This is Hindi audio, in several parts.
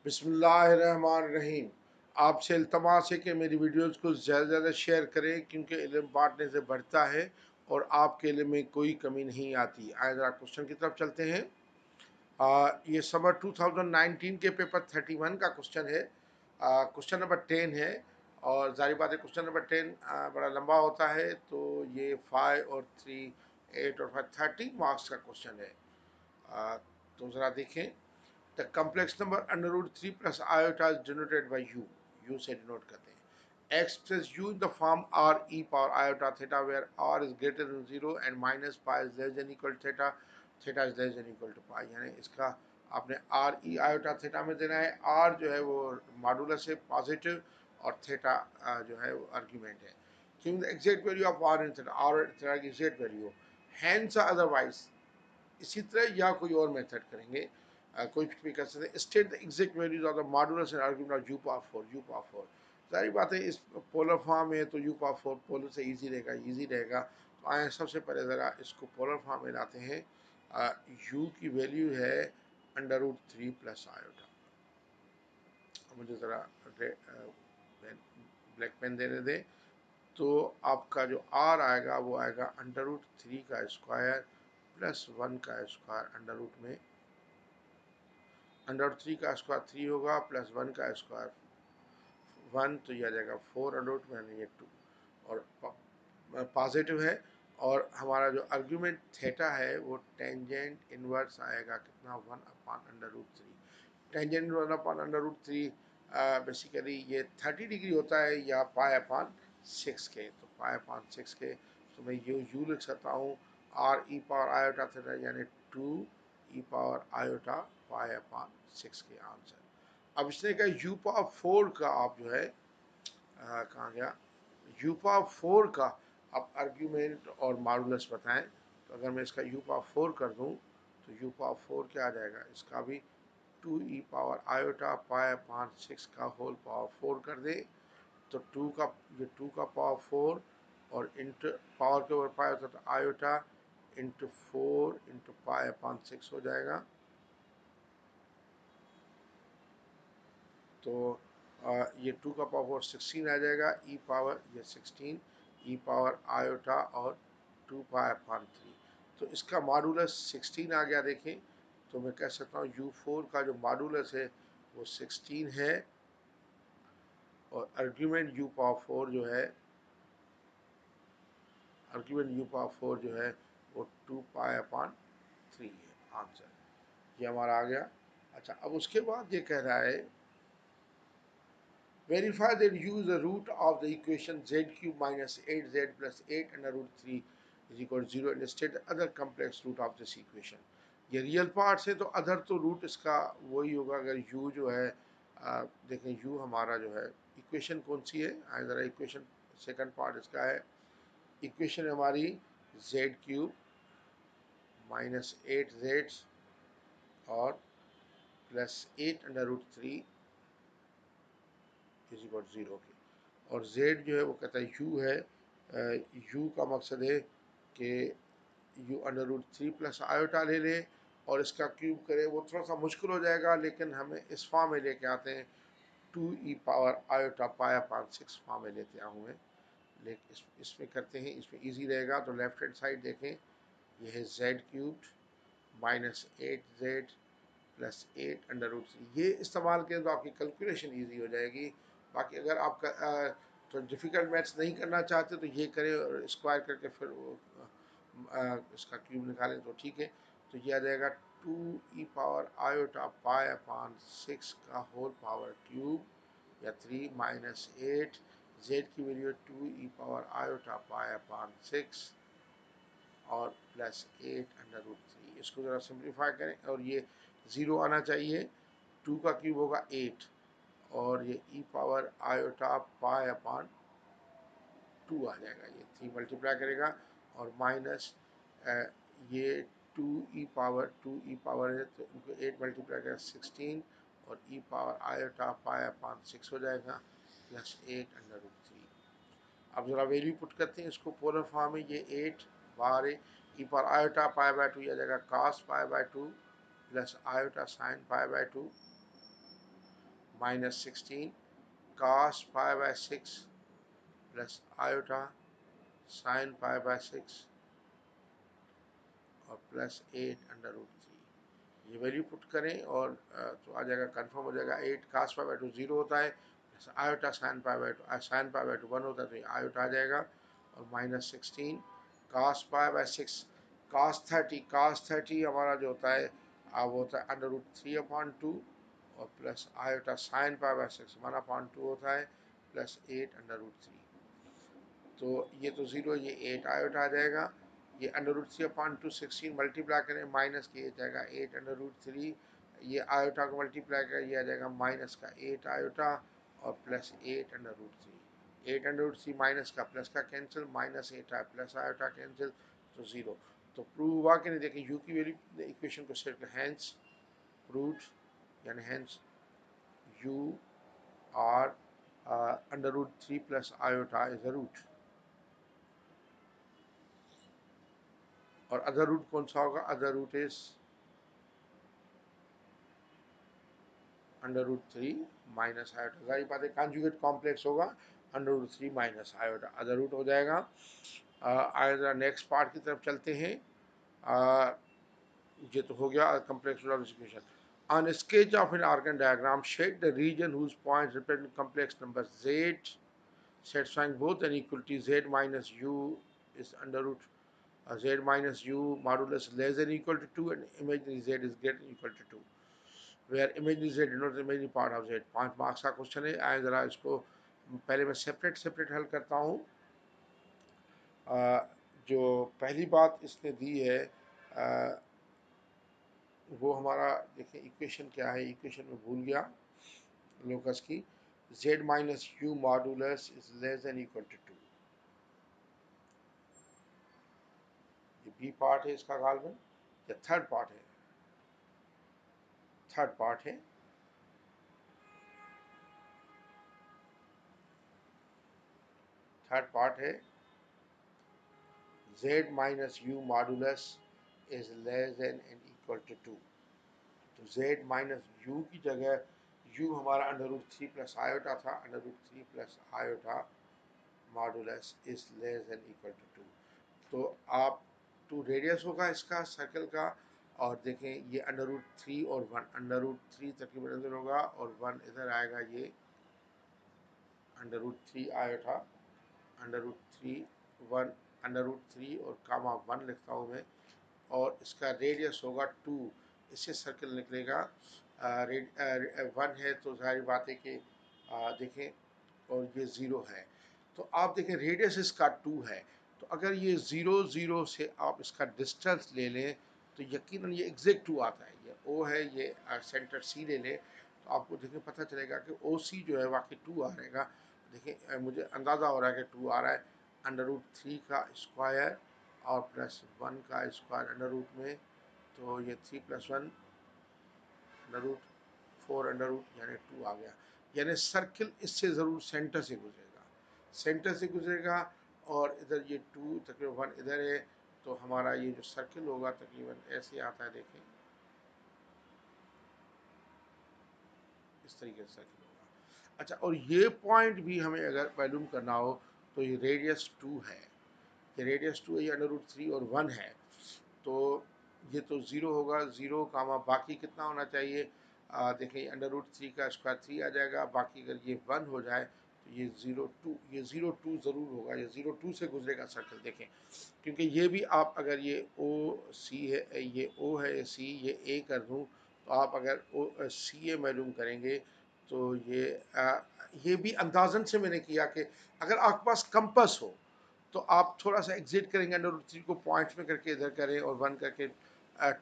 बिस्मिल्लाहिर्रहमानिर्रहीम। आपसे इल्तमास है कि मेरी वीडियोज़ को ज़्यादा से ज़्यादा शेयर करें, क्योंकि इल्म बांटने से बढ़ता है और आपके इल्म में कोई कमी नहीं आती। आइए ज़रा क्वेश्चन की तरफ चलते हैं। ये समर 2019 के पेपर 31 का क्वेश्चन है। क्वेश्चन नंबर 10 है और ज़ाहिर बात है क्वेश्चन नंबर 10 बड़ा लंबा होता है, तो ये 5 और 3 8 और 5 30 मार्क्स का क्वेश्चन है। तो ज़रा देखें। The complex number under root 3 plus iota is denoted by u. U से denote करते हैं. Express u in the form r e power iota theta, where r is greater than 0 and minus pi is less than equal to theta, theta is less than equal to pi. यानी इसका आपने r e iota theta में देना है। r जो है वो मॉडुलस है पॉजिटिव और थीटा जो है वो आर्ग्यूमेंट है। Give the exact value of r in theta, r theta की exact value. Hence otherwise, इसी तरह या कोई और मेथड करेंगे, कोई भी कर सकते हैं। State the exact values of the modulus and argument of you power 4, you power 4। सारी बातें इस पोलर फॉर्म में, तो यू पावर 4 पोलर से इजी रहेगा, इजी रहेगा। तो आए सबसे पहले ज़रा इसको पोलर फॉर्म में लाते हैं। यू की वैल्यू है अंडर रूट 3 प्लस आयोटा। मुझे ज़रा ब्लैक पेन देने दें। तो आपका जो आर आएगा वो आएगा अंडर रूट 3 का स्क्वायर प्लस 1 का स्क्वायर अंडर रूट में। अंडर रूट 3 का स्क्वायर 3 होगा प्लस 1 का स्क्वायर 1, तो यह आ जाएगा 4 अंडर रूट में, ये 2 और पॉजिटिव है। और हमारा जो आर्ग्यूमेंट थीटा है वो टेंजेंट इनवर्स आएगा कितना, 1 upon under root 3। Tangent 1 upon under root 3 basically ये 30 डिग्री होता है या पाई अपॉन 6 के। तो पाई अपॉन 6 के, तो मैं यू लिख सकता हूँ R E power iota theta यानी 2 ई पावर आयोटा पाई अपॉन 6 के आंसर। अब इसने कहा यू पावर 4 का आप जो है कहाँ गया, यू पावर 4 का आप आर्ग्यूमेंट और मॉडुलस बताएं। तो अगर मैं इसका यू पावर 4 कर दूं तो यू पावर 4 क्या आ जाएगा, इसका भी 2 ई पावर आयोटा पाई अपॉन 6 का होल पावर 4 कर दे। तो 2 का, ये 2 का पावर 4 और इंटू पावर के ऊपर पाई होता है तो iota into 4 into pi upon 6 हो जाएगा। तो ये 2 का पावर 16 आ जाएगा, ई पावर ये 16 ई पावर आयोटा और 2 पाई अपॉन 3। तो इसका मॉडुलस 16 आ गया। देखें तो मैं कह सकता हूँ u4 का जो मॉडुलस है वो 16 है और आर्ग्यूमेंट u पावर 4 जो है, आर्ग्यूमेंट u पावर 4 जो है वो 2 पाई अपॉन 3 है आंसर। ये हमारा आ गया। अच्छा, अब उसके बाद ये कह रहा है verify that u is the root of the equation z cube minus 8z plus 8 under root 3 is equal to 0 and state the other complex root of this equation। ये रियल पार्ट्स है तो अदर तो रूट इसका वही होगा। अगर u जो है देखें u हमारा जो है इक्वेशन कौन सी है, आए ज़रा इक्वेशन सेकंड पार्ट इसका है। इक्वेशन हमारी z क्यूब माइनस 8z और plus 8 under root 3 is equal 0 की। और z जो है वो कहता है u है। u का मकसद है कि u under root 3 plus iota ले लें और इसका क्यूब करें। वो थोड़ा सा मुश्किल हो जाएगा, लेकिन हमें इस फॉर्म में लेके आते हैं 2 ई पावर आयोटा पाया पान 6 फॉर्म में लेते आऊँ मैं। लेकिन इसमें करते हैं, इसमें इजी रहेगा। तो लेफ्ट हैंड साइड देखें, यह है Z cubed minus 8z plus 8 under root 3। ये इस्तेमाल करें तो आपकी कैलकुलेशन ईजी हो जाएगी। बाकी अगर आपका तो डिफ़िकल्ट मैथ्स नहीं करना चाहते तो ये करें और स्क्वायर करके फिर वो इसका क्यूब निकालें तो ठीक है। तो ये आ जाएगा 2 ई पावर आयोटा पाई अपॉन 6 का होल पावर क्यूब या 3 माइनस 8 जेड की वैल्यू 2 ई पावर आयोटा पाई अपॉन 6 और प्लस 8 अंडर रूट 3। इसको ज़रा सिंप्लीफाई करें और ये 0 आना चाहिए। 2 का क्यूब होगा 8 और ये ई पावर आयोटा पाई अपॉन 2 आ जाएगा। ये 3 मल्टीप्लाई करेगा और माइनस ये 2 ई पावर है तो इनको 8 मल्टीप्लाई करेगा 16 और ई पावर आयोटा पाई अपॉन 6 हो जाएगा प्लस 8 अंडर रूट 3। अब ज़रा वैल्यू पुट करते हैं इसको पोलर फॉर्म में। ये 8 बाहर है, ई पावर आयोटा पाई बाय 2 आ जाएगा cos pi by 2 plus iota sine pi by 2 minus 16 cos pi by 6 plus iota sine pi by 6 और प्लस 8√3। ये वैल्यू पुट करें और तो आ जाएगा, कंफर्म हो जाएगा। 8 cos पाई बाय 2 0 होता है, आयोटा साइन पाई बाय 2 1 होता है, तो ये आयोटा आ जाएगा। और minus 16 cos pi by 6 cos 30 हमारा जो होता है वो होता है √3/2 और plus iota sine pi by 6 1/2 होता है प्लस 8√3। तो ये तो 0, ये 8 आयोटा आ जाएगा। ये √3/2 16 मल्टीप्लाई करें माइनस किया जाएगा 8√3। ये आयोटा को मल्टीप्लाई करें, ये आ जाएगा माइनस का 8 आयोटा और प्लस 8√3। 8√3 माइनस का प्लस का कैंसिल, माइनस 8 आया प्लस आयोटा कैंसिल, तो 0। तो प्रूव हुआ कि नहीं? देखें यू की वैल्यू इक्वेशन को सेट करें, हैंस प्रूव्ड, यानी hence U are √3 plus iota is a root. और अदर रूट कौन सा होगा? Other root is √3 minus iota. सारी बातें कॉन्जुगेट कॉम्प्लेक्स होगा, √3 माइनस आयोटा अदर रूट हो जाएगा। आगे नेक्स्ट पार्ट की तरफ चलते हैं। ये तो हो गया complex equation. On a sketch of an argon diagram, shade the region whose points represent complex number z, satisfying both an equality z minus u is under root z minus u modulus less than equal to 2 and imaginary z is greater than equal to 2, where imaginary z denotes the imaginary part of z। 5 marks का क्वेश्चन है। आए ज़रा इसको पहले मैं सेपरेट हल करता हूँ। जो पहली बात इसने दी है वो हमारा देखिए इक्वेशन क्या है, इक्वेशन में भूल गया लोकस की। z minus U modulus is less than equal to 2। ये बी पार्ट है इसका गालबन, या थर्ड पार्ट है, थर्ड पार्ट है। थर्ड पार्ट है z minus U modulus is less than and equal to 2। तो z माइनस यू की जगह u हमारा √3 प्लस आयोटा था, √3 plus iota modulus is less than equal to 2। तो आप 2 रेडियस होगा इसका सर्कल का, और देखें ये √3 और 1, √3 तकरीबन इधर होगा और 1 इधर आएगा। ये √3 आयोटा √3 1 √3 और कामा 1 लिखता हूँ मैं, और इसका रेडियस होगा 2। इससे सर्कल निकलेगा 1 है, तो सारी बातें कि देखें, और ये 0 है। तो आप देखें रेडियस इसका 2 है, तो अगर ये 0 0 से आप इसका डिस्टेंस ले लें तो यकीनन ये एग्जैक्ट 2 आता है। ये O है, ये सेंटर C ले लें तो आपको देखें पता चलेगा कि OC जो है वाकई 2 आ रहेगा। देखिए मुझे अंदाज़ा हो रहा है कि 2 आ रहा है। √3 का स्क्वायर और प्लस 1 का स्क्वायर अंडर रूट में, तो ये 3 + 1 √4 अंडर रूट यानी 2 आ गया। यानी सर्किल इससे ज़रूर सेंटर से गुजरेगा, सेंटर से गुजरेगा, और इधर ये 2 तकरीबन 1 इधर है, तो हमारा ये जो सर्किल होगा तकरीबन ऐसे आता है। देखें इस तरीके से सर्किल होगा। अच्छा, और ये पॉइंट भी हमें अगर मालूम करना हो तो ये रेडियस 2 है, ये रेडियस 2 है, ये √3 और 1 है, तो ये तो 0 होगा। 0 कामा बाकी कितना होना चाहिए? देखें √3 का स्क्वायर 3 आ जाएगा, बाकी अगर ये 1 हो जाए तो ये 0 2, ये 0 2 ज़रूर होगा, ये 0 2 से गुजरेगा सर्कल। देखें क्योंकि ये भी आप अगर ये ओ सी है, ये ओ है, ये सी, ये ए कर दूँ, तो आप अगर ओ सी ए मालूम करेंगे तो ये भी अंदाज़न से मैंने किया कि अगर आपके पास कंपास हो तो आप थोड़ा सा एग्जिट करेंगे, √3 को पॉइंट्स में करके इधर करें और 1 करके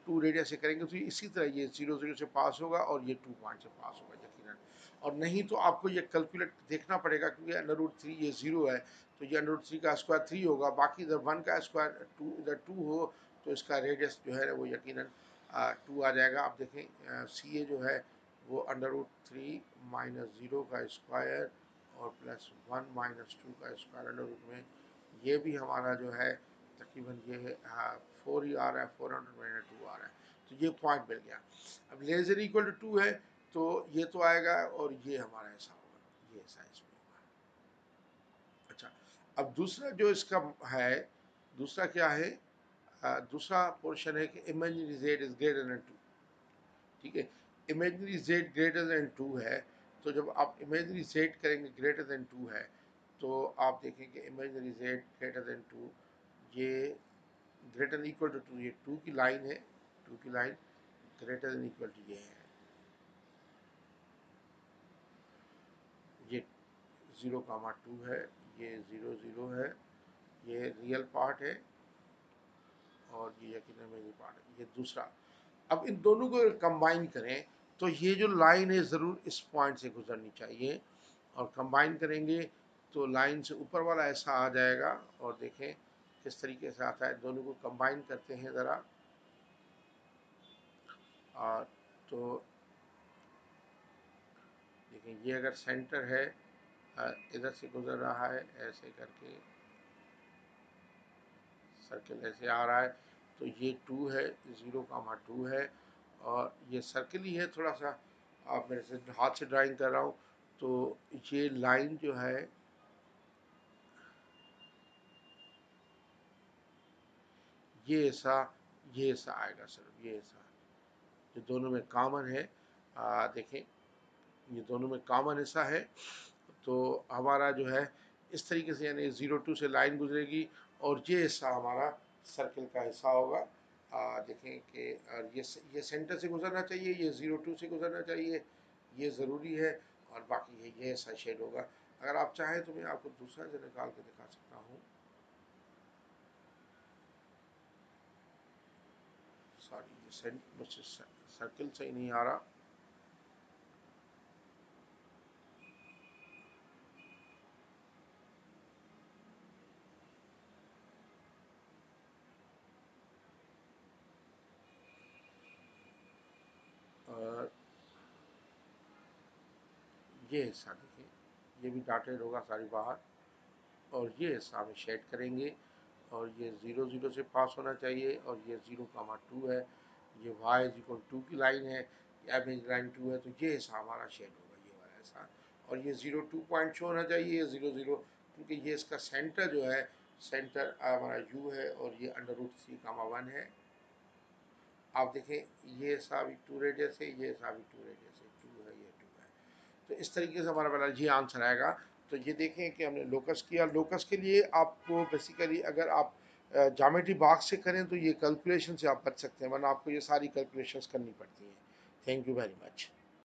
2 रेडियस से करेंगे, तो इसी तरह ये 0 0 से पास होगा और ये 2 पॉइंट से पास होगा यकीनन। और नहीं तो आपको ये कैलकुलेट देखना पड़ेगा, क्योंकि √3 ये 0 है, तो ये √3 का स्क्वायर 3 होगा, बाकी इधर 1 का स्क्वायर 2, इधर 2 हो, तो इसका रेडियस जो है वो यकीनन 2 आ जाएगा। आप देखें सी ए जो है वो √3 माइनस 0 का स्क्वायर और प्लस 1 माइनस 2 का स्क्वायर अंडर रूट में, ये भी हमारा जो है तकरीबन ये 4 ही आ रहा है, 400 - 2 आ रहा है, तो ये पॉइंट मिल गया। अब लेस देन इक्वल टू 2 है, तो ये तो आएगा और ये हमारा ऐसा होगा, ये ऐसा इसमें होगा। अच्छा, अब दूसरा जो इसका है, दूसरा क्या है, दूसरा पोर्शन है कि imaginary Z is greater than 2। ठीक है, इमेजिनरी जेड ग्रेटर देन 2 है, तो जब आप इमेजिनरी जेड करेंगे ग्रेटर देन 2 है, तो आप देखेंगे इमेजिनरी जेड ग्रेटर देन 2, ये ग्रेटर देन इक्वल टू 2, ये 2 की लाइन है, 2 की line greater than equal to ये है, ये 0,2 है, ये 0 है, ये रियल पार्ट है और ये यकीनन मेरी पार्ट है, ये दूसरा। अब इन दोनों को कंबाइन करें तो ये जो लाइन है ज़रूर इस पॉइंट से गुजरनी चाहिए, और कंबाइन करेंगे तो लाइन से ऊपर वाला ऐसा आ जाएगा। और देखें किस तरीके से आता है, दोनों को कंबाइन करते हैं ज़रा। और तो देखें ये अगर सेंटर है, इधर से गुजर रहा है ऐसे करके, सर्किल ऐसे आ रहा है, तो ये 2 है, 0,2 है, और ये सर्किल ही है थोड़ा सा, आप मेरे से हाथ से ड्राइंग कर रहा हूँ। तो ये लाइन जो है, ये ऐसा आएगा सर, ये ऐसा, ये दोनों में कॉमन है। देखें ये दोनों में कॉमन ऐसा है, तो हमारा जो है इस तरीके से, यानी 0 2 से लाइन गुजरेगी और ये हिस्सा हमारा सर्किल का हिस्सा होगा। देखें कि ये सेंटर से गुजरना चाहिए, ये 0 2 से गुजरना चाहिए, ये ज़रूरी है, और बाकी ये ऐसा शेड होगा। अगर आप चाहें तो मैं आपको दूसरा जो निकाल के दिखा सकता हूँ। सॉरी, ये मुझसे सर्किल सही नहीं आ रहा। और ये हिस्सा देखिए, ये भी डॉटेड होगा सारी बाहर, और ये हिस्सा हम शेड करेंगे, और ये 0 0 से पास होना चाहिए, और ये 0,2 है, ये वाई इज इक्वल 2 की लाइन है, एवरेज लाइन 2 है, तो ये हिस्सा हमारा शेड होगा, ये वाला हिस्सा। और ये 0 2 पॉइंट शो होना चाहिए, ये 0 0, क्योंकि ये इसका सेंटर जो है, सेंटर हमारा यू है, और ये √3,1 है। आप देखें ये हिस्सा भी 2 रेडियस है, ये हिस्सा भी 2 रेडियस है, 2 है, ये 2 है। तो इस तरीके से हमारा वाला ये आंसर आएगा। तो ये देखें कि हमने लोकस किया। लोकस के लिए आपको बेसिकली अगर आप ज्योमेट्री बॉक्स से करें तो ये कैलकुलेशन से आप बच सकते हैं, वरना आपको ये सारी कैलकुलेशंस करनी पड़ती हैं। Thank you very much.